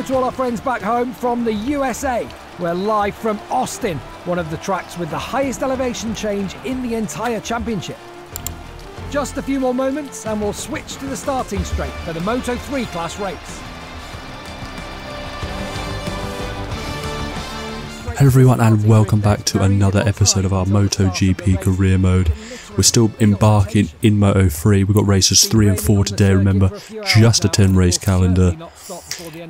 To all our friends back home from the USA, we're live from Austin, one of the tracks with the highest elevation change in the entire championship. Just a few more moments and we'll switch to the starting straight for the Moto3 class race. Hello everyone and welcome back to another episode of our MotoGP career mode. We're still embarking in Moto3. We've got races 3 and 4 today, remember, just a 10 race calendar.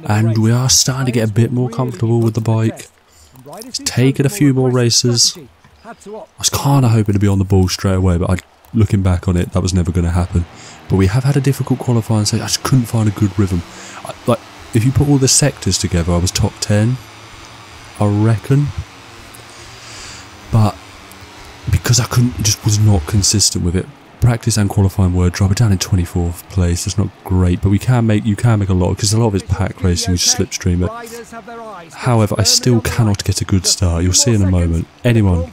And we are starting to get a bit more comfortable with the bike. It's taken a few more races. I was kind of hoping to be on the ball straight away, but looking back on it, that was never going to happen. But we have had a difficult qualifying, so I just couldn't find a good rhythm. Like, if you put all the sectors together, I was top 10. I reckon, but because I just was not consistent with it. Practice and qualifying were drop it down in 24th place. That's not great, but you can make a lot because a lot of it's pack racing. You just slipstream it. However, I still cannot get a good start. You'll see in a moment. Anyone,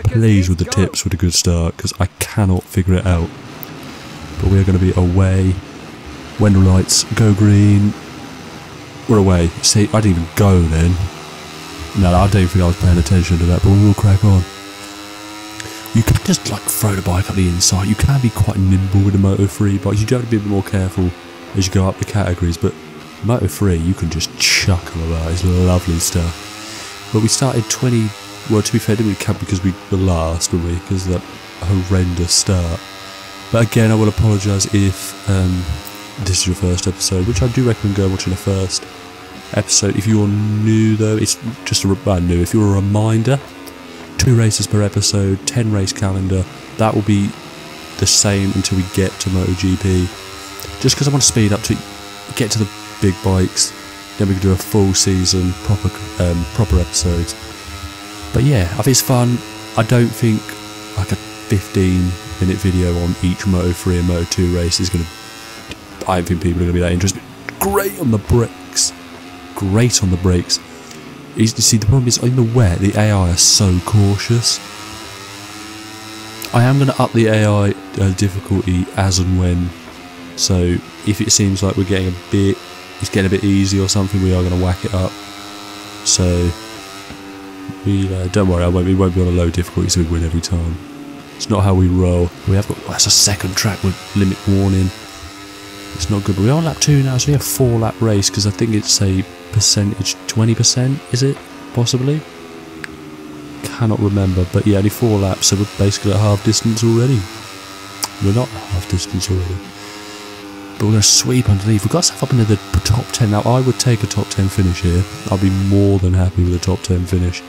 please with the tips with a good start because I cannot figure it out. But we're going to be away. When the lights go green, we're away. See, I didn't even go then. No, I don't think I was paying attention to that, but we will crack on. You can just like throw the bike up the inside. You can be quite nimble with the Moto3 bikes. You do have to be a bit more careful as you go up the categories, but Moto3 you can just chuck them about. It's lovely stuff. But we started 20. Well, to be fair, didn't we cap because we were last, were we? Because of that horrendous start. But again, I will apologise if this is your first episode, which I do recommend go watching the first episode. If you're new though, it's just new. If you're a reminder, 2 races per episode, 10 race calendar. That will be the same until we get to MotoGP. Just because I want to speed up to get to the big bikes, then we can do a full season, proper episodes. But yeah, I think it's fun. I don't think like a 15-minute video on each Moto3 and Moto2 race is going to. I don't think people are going to be that interested. Great on the brakes. Great on the brakes. You see, the problem is in the wet, the AI are so cautious. I am going to up the AI difficulty as and when. So if it seems like it's getting a bit easy or something, we are going to whack it up. So we don't worry, we won't be on a low difficulty, so we win every time. It's not how we roll. We have got that's a second track with limit warning. It's not good, but we're on lap 2 now, so we have a 4-lap race because I think it's a percentage, 20%, is it? Possibly? Cannot remember, but yeah, only 4 laps, so we're basically at half distance already. We're not at half distance already. But we're going to sweep underneath. We've got stuff up into the top 10. Now, I would take a top 10 finish here. I'll be more than happy with a top 10 finish.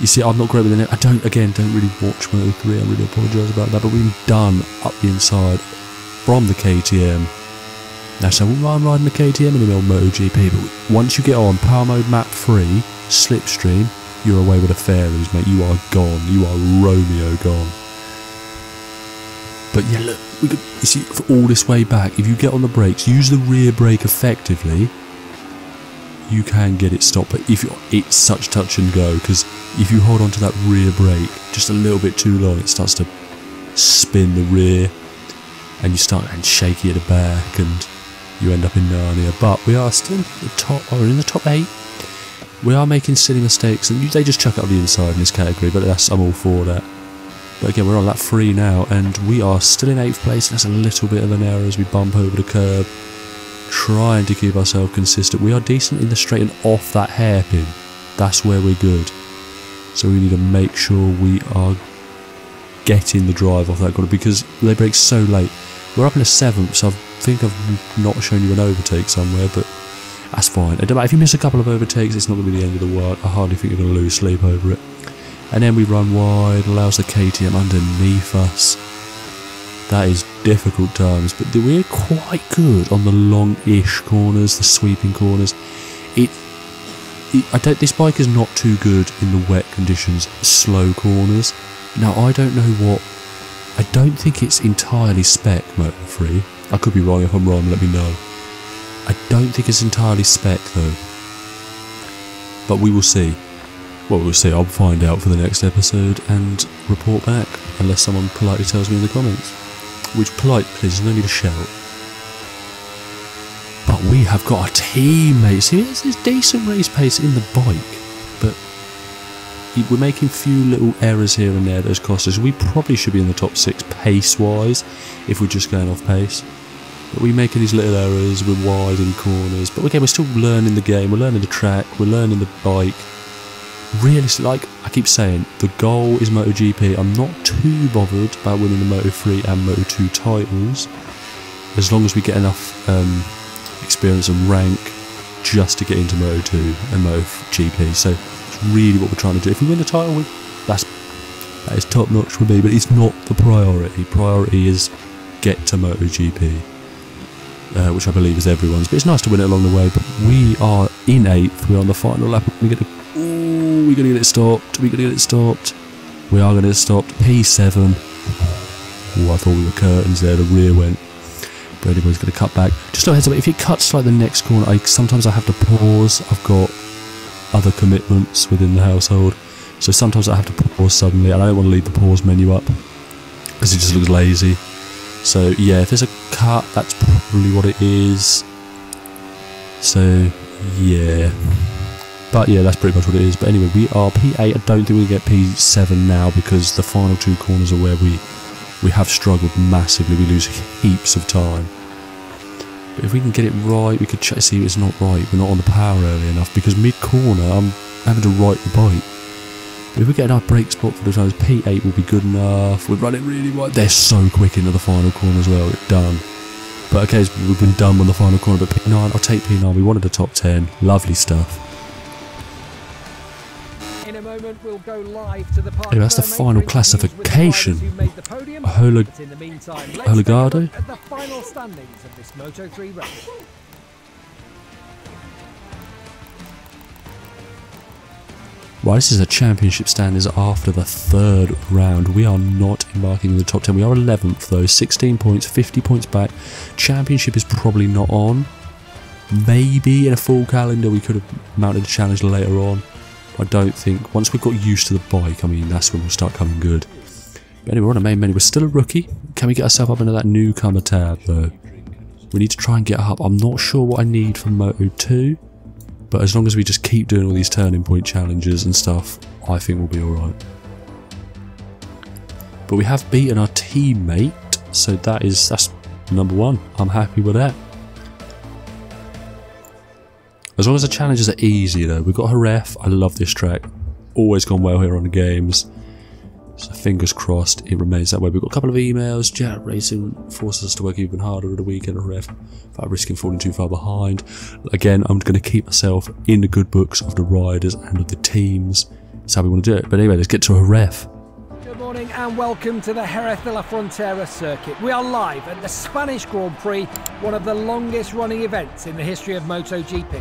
You see, I'm not great with it. I don't really watch Moto3. I really apologise about that, but we've done up the inside from the KTM. Now, so I'm riding the KTM in the middle of MotoGP, but once you get on Power Mode Map 3, Slipstream, you're away with the fairies, mate. You are gone. You are Romeo gone. But yeah, look, you see, for all this way back, if you get on the brakes, use the rear brake effectively, you can get it stopped. But it's such touch and go, because if you hold on to that rear brake just a little bit too long, it starts to spin the rear, and you start and shaky at the back, and you end up in Narnia. But we are still in the top, in the top 8. We are making silly mistakes, and they just chuck it up the inside in this category, but I'm all for that. But again, we're on lap 3 now, and we are still in 8th place. That's a little bit of an error as we bump over the curb, trying to keep ourselves consistent. We are decent in the straight and off that hairpin. That's where we're good. So we need to make sure we are getting the drive off that corner, because they brake so late. We're up in the 7th, so I think I've not shown you an overtake somewhere, but that's fine. It don't matter. If you miss a couple of overtakes, it's not going to be the end of the world. I hardly think you're going to lose sleep over it. And then we run wide, allows the KTM underneath us. That is difficult times, but we're quite good on the long-ish corners, the sweeping corners. This bike is not too good in the wet conditions, slow corners. Now, I don't know what. I don't think it's entirely spec Moto3. I could be wrong. If I'm wrong, let me know. I don't think it's entirely spec though. But we will see. Well, we'll see. I'll find out for the next episode and report back, unless someone politely tells me in the comments. Which, polite, please, no need to shout. But But we have got a teammate. See, there's decent race pace in the bike, but we're making few little errors here and there that has cost us. We probably should be in the top 6 pace-wise if we're just going off pace. But we're making these little errors, we're wide in corners. But again, we're still learning the game, we're learning the track, we're learning the bike. Realistically, like I keep saying, the goal is MotoGP. I'm not too bothered about winning the Moto3 and Moto2 titles, as long as we get enough experience and rank just to get into Moto2 and MotoGP. So it's really what we're trying to do. If we win the title, that is top notch for me, but it's not the priority. Priority is get to MotoGP, which I believe is everyone's. But it's nice to win it along the way. But we are in 8th. We're on the final lap. We're going to get it stopped. We're going to get it stopped. We are going to get it stopped. P7. Oh, I thought we were curtains there. The rear went. But anyway, he's going to cut back. Just a heads up, if it cuts like the next corner, sometimes I have to pause. I've got other commitments within the household, so sometimes I have to pause suddenly, and I don't want to leave the pause menu up because it just looks lazy. So yeah, if there's a cut, that's probably what it is. So yeah, but yeah, that's pretty much what it is. But anyway, we are P8. I don't think we get P7 now because the final 2 corners are where we have struggled massively. We lose heaps of time. But if we can get it right, we could see it's not right. We're not on the power early enough because mid-corner I'm having to right the bike. But if we get enough brake spot for the times, P8 will be good enough. We're running really wide. They're so quick into the final corner as well. It's done. But okay, we've been done on the final corner. But P9, I'll take P9. We wanted the top 10. Lovely stuff. In a moment, we'll go live to the anyway, that's the final classification. Hologado. At the final standings of this Moto3 race. Right, this is a championship standings after the 3rd round. We are not embarking in the top 10. We are 11th though, 16 points, 50 points back. Championship is probably not on. Maybe in a full calendar we could have mounted a challenge later on. I don't think. Once we've got used to the bike, I mean, that's when we'll start coming good. But anyway, we're on the main menu. We're still a rookie. Can we get ourselves up into that newcomer tab, though? We need to try and get up. I'm not sure what I need for Moto2, but as long as we just keep doing all these turning point challenges and stuff, I think we'll be alright. But we have beaten our teammate, so that's number 1. I'm happy with that. As long as the challenges are easy though. We've got a ref. I love this track. Always gone well here on the games. So fingers crossed it remains that way. We've got a couple of emails. Jet Racing forces us to work even harder at the weekend on ref without risking falling too far behind. Again, I'm going to keep myself in the good books of the riders and of the teams. That's how we want to do it. But anyway, let's get to a ref. Good morning and welcome to the Jerez de la Frontera circuit. We are live at the Spanish Grand Prix, one of the longest running events in the history of MotoGP.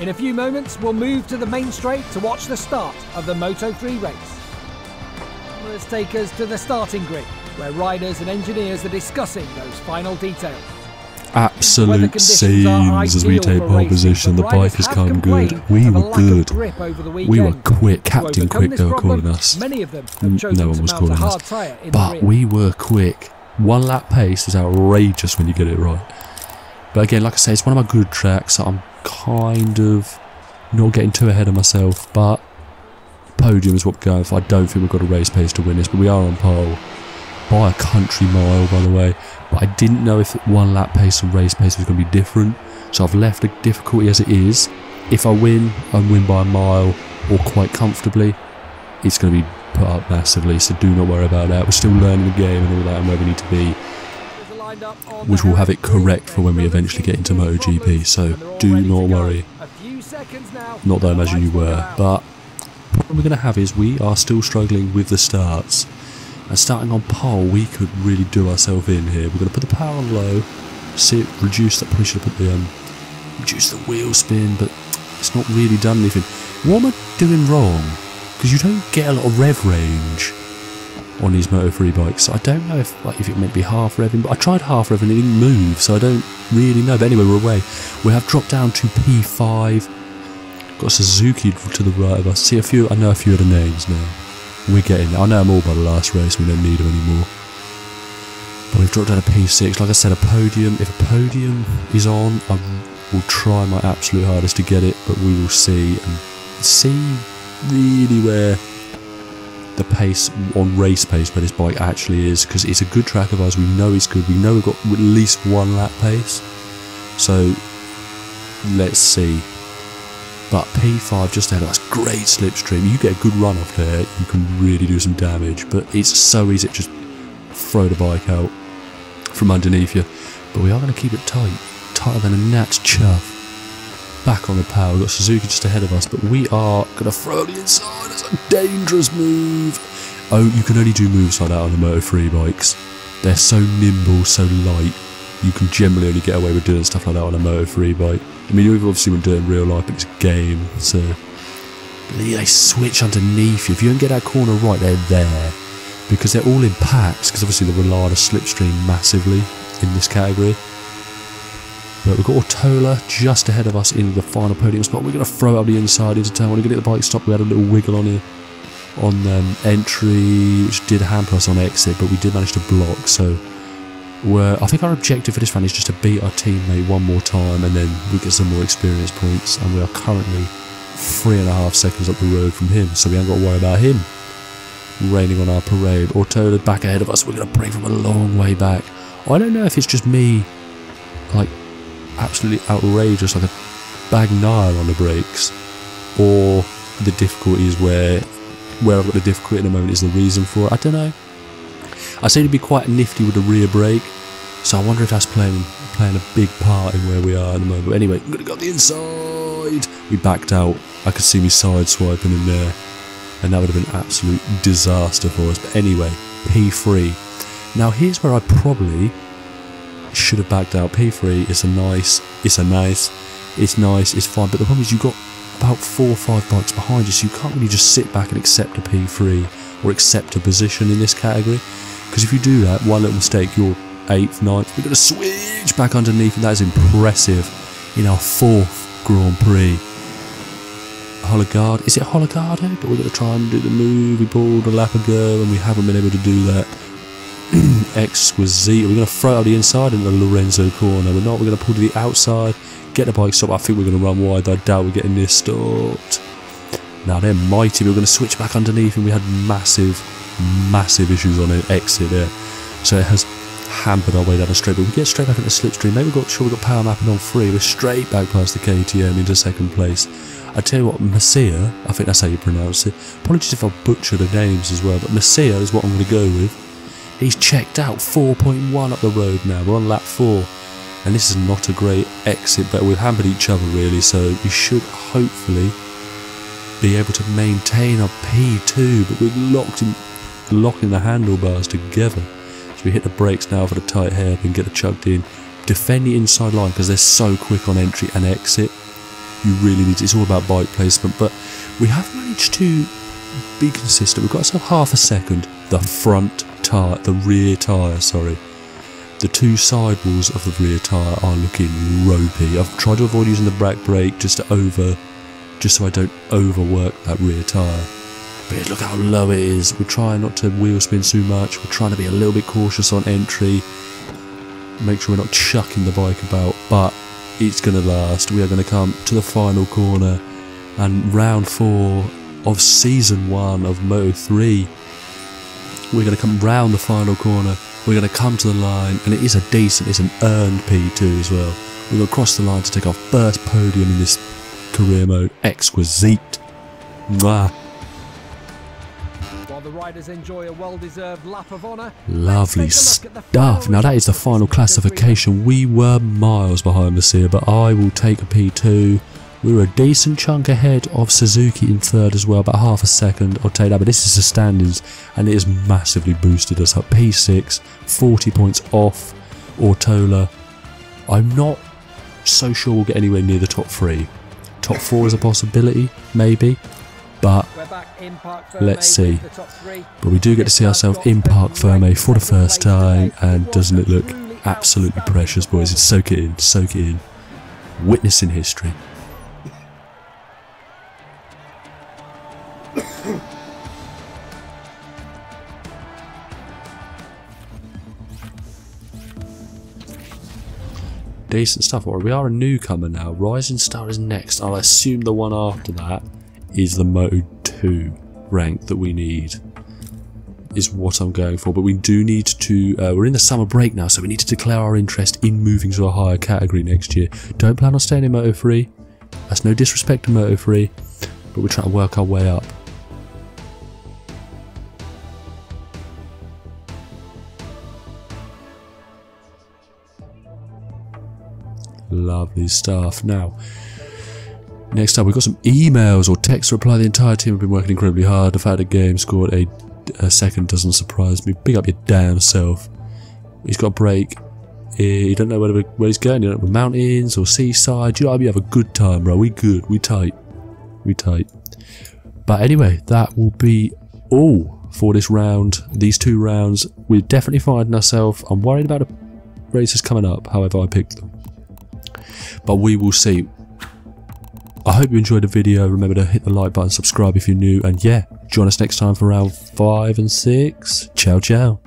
In a few moments, we'll move to the main straight to watch the start of the Moto3 race. Let's take us to the starting grid, where riders and engineers are discussing those final details. Absolute scenes as we take pole position. The bike has come good. We were good. We were quick. Captain Quick, they were calling us. No one was calling us. But we were quick. 1 lap pace is outrageous when you get it right. But again, like I say, it's one of my good tracks. So I'm kind of not getting too ahead of myself, but podium is what we're going for. I don't think we've got a race pace to win this, but we are on pole by a country mile, by the way. But I didn't know if 1 lap pace and race pace was going to be different, so I've left the difficulty as it is. If I win by a mile or quite comfortably, it's going to be put up massively, so do not worry about that. We're still learning the game and all that and where we need to be, which will have it correct for when we eventually get into MotoGP, so do not worry. Not that I imagine you were, but what we're going to have is we are still struggling with the starts, and starting on pole we could really do ourselves in here. We're going to put the power on low, see it reduce that. Probably should have put the reduce the wheel spin, but it's not really done anything. What am I doing wrong? Because you don't get a lot of rev range on these Moto3 bikes, so I don't know if it meant to be half revving, but I tried half revving and it didn't move, so I don't really know. But anyway, we're away. We have dropped down to P5. Got Suzuki to the right of us. I know a few of the names now. We're getting there. I know them all by the last race. We don't need them anymore. We've dropped down to P6. Like I said, a podium. If a podium is on, I will try my absolute hardest to get it, but we will see. And see really where the pace, on race pace, where this bike actually is, because it's a good track of ours. We know it's good. We know we've got at least 1 lap pace. So let's see. But P5 just ahead of us, great slipstream. You get a good run off there, you can really do some damage. But it's so easy to just throw the bike out from underneath you. But we are going to keep it tight, tighter than a gnat's chuff. Back on the power, we've got Suzuki just ahead of us, but we are going to throw the inside. It's a dangerous move. Oh, you can only do moves like that on the Moto3 bikes. They're so nimble, so light. You can generally only get away with doing stuff like that on a Moto3 bike. I mean, you obviously wouldn't do it in real life, but it's a game, so... They switch underneath you. If you don't get that corner right, they're there. Because they're all in packs, because obviously they rely on a slipstream massively in this category. But we've got Ortola just ahead of us in the final podium spot. We're going to throw it up the inside into turn 1. We're going to get the bike stopped. We had a little wiggle on here on entry, which did hamper us on exit, but we did manage to block. So I think our objective for this run is just to beat our teammate one more time, and then we get some more experience points. And we are currently 3.5 seconds up the road from him, so we haven't got to worry about him raining on our parade. Ortola back ahead of us. We're going to brake from a long way back. I don't know if it's just me, like, absolutely outrageous, like a bag Nile on the brakes, or the difficulty is where I've got the difficulty at the moment is the reason for it. I don't know. I seem to be quite nifty with the rear brake, so I wonder if that's playing a big part in where we are at the moment. But anyway, I'm going to go the inside. We backed out. I could see me side swiping in there, and that would have been an absolute disaster for us. But anyway, P3. Now here's where I probably should have backed out. P3 is nice, it's fine, but the problem is you've got about 4 or 5 bikes behind you, so you can't really just sit back and accept a P3 or accept a position in this category, because if you do that, one little mistake, you're 8th, 9th. We're going to switch back underneath, and that is impressive in our 4th Grand Prix. Hologard, is it Hologado? But we're going to try and do the move. We pulled a lap ago and we haven't been able to do that. Exquisite. We're going to throw out the inside into the Lorenzo corner. We're not. We're going to pull to the outside, get the bike stopped. I think we're going to run wide. I doubt we're getting this stopped. Now they're mighty. We're going to switch back underneath, and we had massive issues on an exit there. So it has hampered our way down the straight. But we get straight back into Slipstream. Maybe we've got power mapping on 3. We're straight back past the KTM into 2nd place. I tell you what, Masia, I think that's how you pronounce it. Apologies if I butcher the names as well, but Masia is what I'm going to go with. He's checked out, 4.1 up the road now. We're on lap 4, and this is not a great exit, but we've hampered each other really, so we should hopefully be able to maintain our P2, but we're locking the handlebars together. So we hit the brakes now for the tight hairpin, get it chugged in, defend the inside line because they're so quick on entry and exit. You really need to, it's all about bike placement, but we have managed to be consistent. We've got ourselves half a second. The front tyre, the rear tyre, sorry. The 2 sidewalls of the rear tyre are looking ropey. I've tried to avoid using the back brake just so I don't overwork that rear tyre. But look how low it is. We're trying not to wheel spin too much. We're trying to be a little bit cautious on entry. Make sure we're not chucking the bike about, but it's going to last. We are going to come to the final corner, and round 4 of season 1 of Moto3. We're going to come round the final corner. We're going to come to the line, and it is it's an earned P2 as well. We're going to cross the line to take our first podium in this career mode. Exquisite. Mwah. While the riders enjoy a well-deserved lap of honour. Lovely stuff. Now that is the final classification. We were miles behind Masia, but I will take a P2. We were a decent chunk ahead of Suzuki in 3rd as well, about half a second. I'll take that, but this is the standings, and it has massively boosted us up. P6, 40 points off Ortola. I'm not so sure we'll get anywhere near the top 3. Top 4 is a possibility, maybe, but let's see. But we do get to see ourselves in Parc Fermé for the first time, and doesn't it look absolutely precious, boys? It's soak it in, soak it in. Witnessing history. decent stuff. Or we are a newcomer now. Rising Star is next. I'll assume the one after that is the Moto2 rank that we need. Is what I'm going for. But we do need to... we're in the summer break now, so we need to declare our interest in moving to a higher category next year. Don't plan on staying in Moto3. That's no disrespect to Moto3. But we're trying to work our way up. Lovely stuff. Now, next up, we've got some emails or text to reply. The entire team have been working incredibly hard. The fact the game scored a second doesn't surprise me. Big up your damn self. He's got a break. You don't know where he's going. You don't know, mountains or seaside. You know, you have a good time, bro. We good. We tight. We tight. But anyway, that will be all for this round. These 2 rounds. We're definitely finding ourselves. I'm worried about the races coming up. However, I picked them. But we will see. I hope you enjoyed the video. Remember to hit the like button, subscribe if you're new, and yeah, join us next time for round 5 and 6. Ciao, ciao.